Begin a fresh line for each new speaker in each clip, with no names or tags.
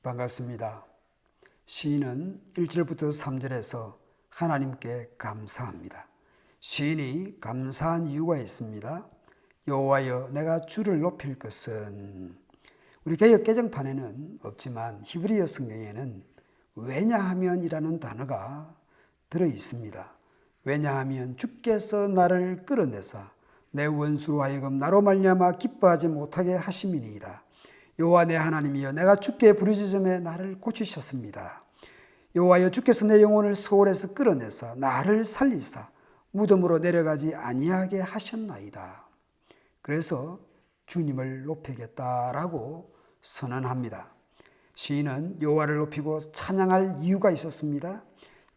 반갑습니다. 시인은 1절부터 3절에서 하나님께 감사합니다. 시인이 감사한 이유가 있습니다. 여호와여 내가 주를 높일 것은, 우리 개역 개정판에는 없지만 히브리어 성경에는 왜냐하면이라는 단어가 들어 있습니다. 왜냐하면 주께서 나를 끌어내사 내 원수로 하여금 나로 말미암아 기뻐하지 못하게 하심이니이다. 여호와 내 하나님이여 내가 주께 부르짖음에 나를 고치셨습니다. 여호와여 주께서 내 영혼을 소홀에서 끌어내사 나를 살리사 무덤으로 내려가지 아니하게 하셨나이다. 그래서 주님을 높이겠다라고 선언합니다. 시인은 여호와를 높이고 찬양할 이유가 있었습니다.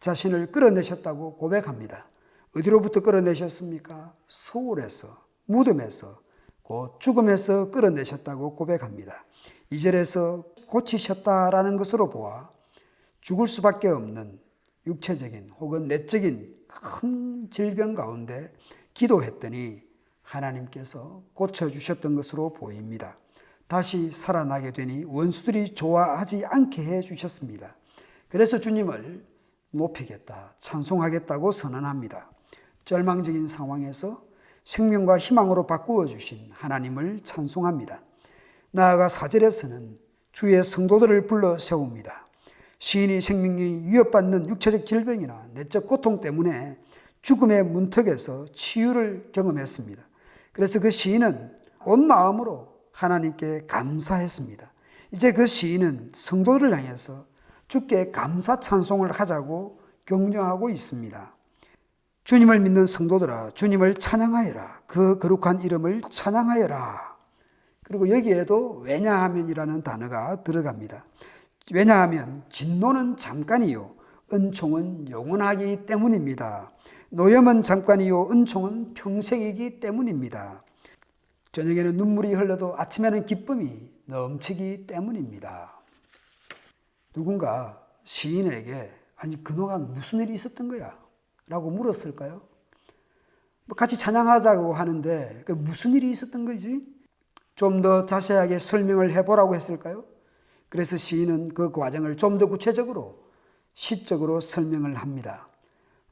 자신을 끌어내셨다고 고백합니다. 어디로부터 끌어내셨습니까? 소홀에서, 무덤에서, 곧 죽음에서 끌어내셨다고 고백합니다. 2절에서 고치셨다라는 것으로 보아 죽을 수밖에 없는 육체적인 혹은 내적인 큰 질병 가운데 기도했더니 하나님께서 고쳐주셨던 것으로 보입니다. 다시 살아나게 되니 원수들이 좋아하지 않게 해주셨습니다. 그래서 주님을 높이겠다, 찬송하겠다고 선언합니다. 절망적인 상황에서 생명과 희망으로 바꾸어 주신 하나님을 찬송합니다. 나아가 4절에서는 주의 성도들을 불러 세웁니다. 시인이 생명이 위협받는 육체적 질병이나 내적 고통 때문에 죽음의 문턱에서 치유를 경험했습니다. 그래서 그 시인은 온 마음으로 하나님께 감사했습니다. 이제 그 시인은 성도들을 향해서 주께 감사 찬송을 하자고 격려하고 있습니다. 주님을 믿는 성도들아, 주님을 찬양하여라. 그 거룩한 이름을 찬양하여라. 그리고 여기에도 왜냐하면이라는 단어가 들어갑니다. 왜냐하면 진노는 잠깐이요 은총은 영원하기 때문입니다. 노염은 잠깐이요 은총은 평생이기 때문입니다. 저녁에는 눈물이 흘러도 아침에는 기쁨이 넘치기 때문입니다. 누군가 시인에게 아니 그동안 무슨 일이 있었던 거야? 라고 물었을까요? 같이 찬양하자고 하는데 무슨 일이 있었던 거지? 좀 더 자세하게 설명을 해보라고 했을까요? 그래서 시인은 그 과정을 좀 더 구체적으로 시적으로 설명을 합니다.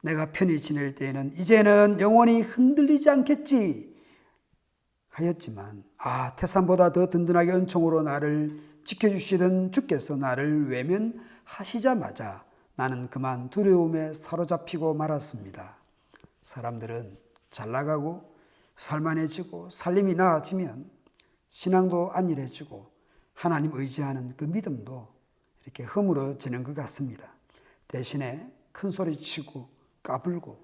내가 편히 지낼 때에는 이제는 영원히 흔들리지 않겠지 하였지만 태산보다 더 든든하게 은총으로 나를 지켜주시던 주께서 나를 외면하시자마자 나는 그만 두려움에 사로잡히고 말았습니다. 사람들은 잘 나가고 살만해지고 살림이 나아지면 신앙도 안일해지고 하나님 의지하는 그 믿음도 이렇게 허물어지는 것 같습니다. 대신에 큰 소리치고 까불고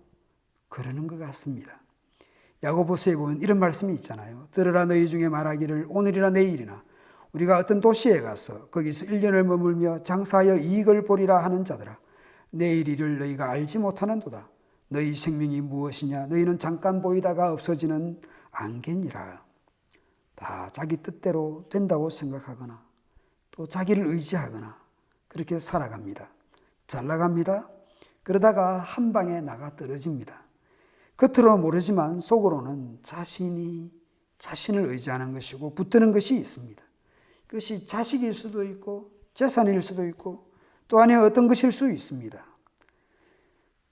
그러는 것 같습니다. 야고보서에 보면 이런 말씀이 있잖아요. 들으라 너희 중에 말하기를 오늘이나 내일이나 우리가 어떤 도시에 가서 거기서 1년을 머물며 장사하여 이익을 보리라 하는 자들아 내일 일을 너희가 알지 못하는도다. 너희 생명이 무엇이냐? 너희는 잠깐 보이다가 없어지는 안개니라. 다 자기 뜻대로 된다고 생각하거나 또 자기를 의지하거나 그렇게 살아갑니다. 잘 나갑니다. 그러다가 한 방에 나가 떨어집니다. 겉으로는 모르지만 속으로는 자신을 의지하는 것이고 붙드는 것이 있습니다. 그것이 자식일 수도 있고 재산일 수도 있고 또 아니 어떤 것일 수 있습니다.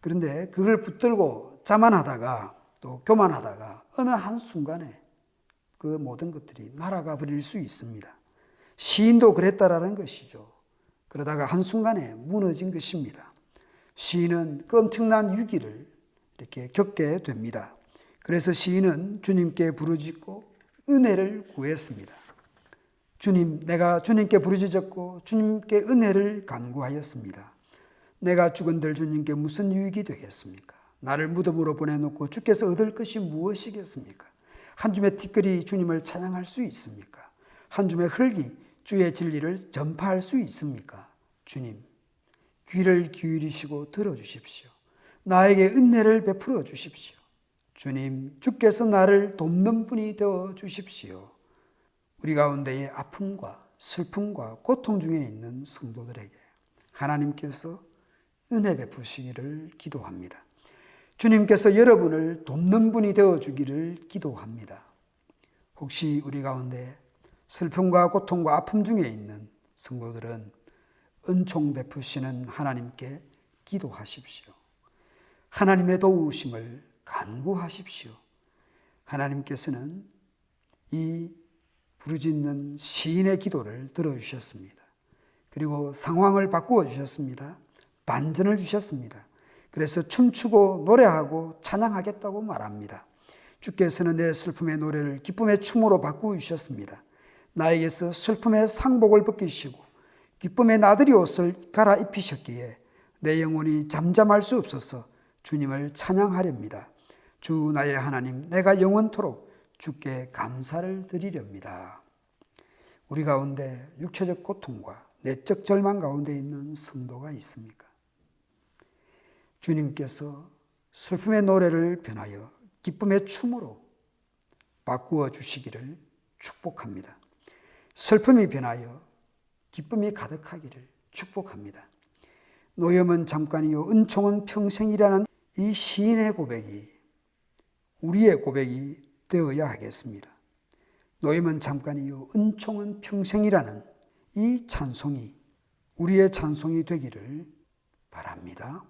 그런데 그걸 붙들고 자만하다가 또 교만하다가 어느 한순간에 그 모든 것들이 날아가 버릴 수 있습니다. 시인도 그랬다라는 것이죠. 그러다가 한순간에 무너진 것입니다. 시인은 그 엄청난 위기를 이렇게 겪게 됩니다. 그래서 시인은 주님께 부르짖고 은혜를 구했습니다. 주님, 내가 주님께 부르짖었고 주님께 은혜를 간구하였습니다. 내가 죽은들 주님께 무슨 유익이 되겠습니까? 나를 무덤으로 보내놓고 주께서 얻을 것이 무엇이겠습니까? 한 줌의 티끌이 주님을 찬양할 수 있습니까? 한 줌의 흙이 주의 진리를 전파할 수 있습니까? 주님, 귀를 기울이시고 들어주십시오. 나에게 은혜를 베풀어 주십시오. 주님, 주께서 나를 돕는 분이 되어 주십시오. 우리 가운데의 아픔과 슬픔과 고통 중에 있는 성도들에게 하나님께서 은혜 베푸시기를 기도합니다. 주님께서 여러분을 돕는 분이 되어주기를 기도합니다. 혹시 우리 가운데 슬픔과 고통과 아픔 중에 있는 성도들은 은총 베푸시는 하나님께 기도하십시오. 하나님의 도우심을 간구하십시오. 하나님께서는 이 부르짖는 시인의 기도를 들어주셨습니다. 그리고 상황을 바꾸어 주셨습니다. 반전을 주셨습니다. 그래서 춤추고 노래하고 찬양하겠다고 말합니다. 주께서는 내 슬픔의 노래를 기쁨의 춤으로 바꾸어 주셨습니다. 나에게서 슬픔의 상복을 벗기시고 기쁨의 나들이 옷을 갈아입히셨기에 내 영혼이 잠잠할 수 없어서 주님을 찬양하렵니다. 주 나의 하나님, 내가 영원토록 주께 감사를 드리렵니다. 우리 가운데 육체적 고통과 내적 절망 가운데 있는 성도가 있습니까? 주님께서 슬픔의 노래를 변하여 기쁨의 춤으로 바꾸어 주시기를 축복합니다. 슬픔이 변하여 기쁨이 가득하기를 축복합니다. 노염은 잠깐이요 은총은 평생이라는 이 시인의 고백이 우리의 고백이 되어야 하겠습니다. 노염은 잠깐이요 은총은 평생이라는 이 찬송이 우리의 찬송이 되기를 바랍니다.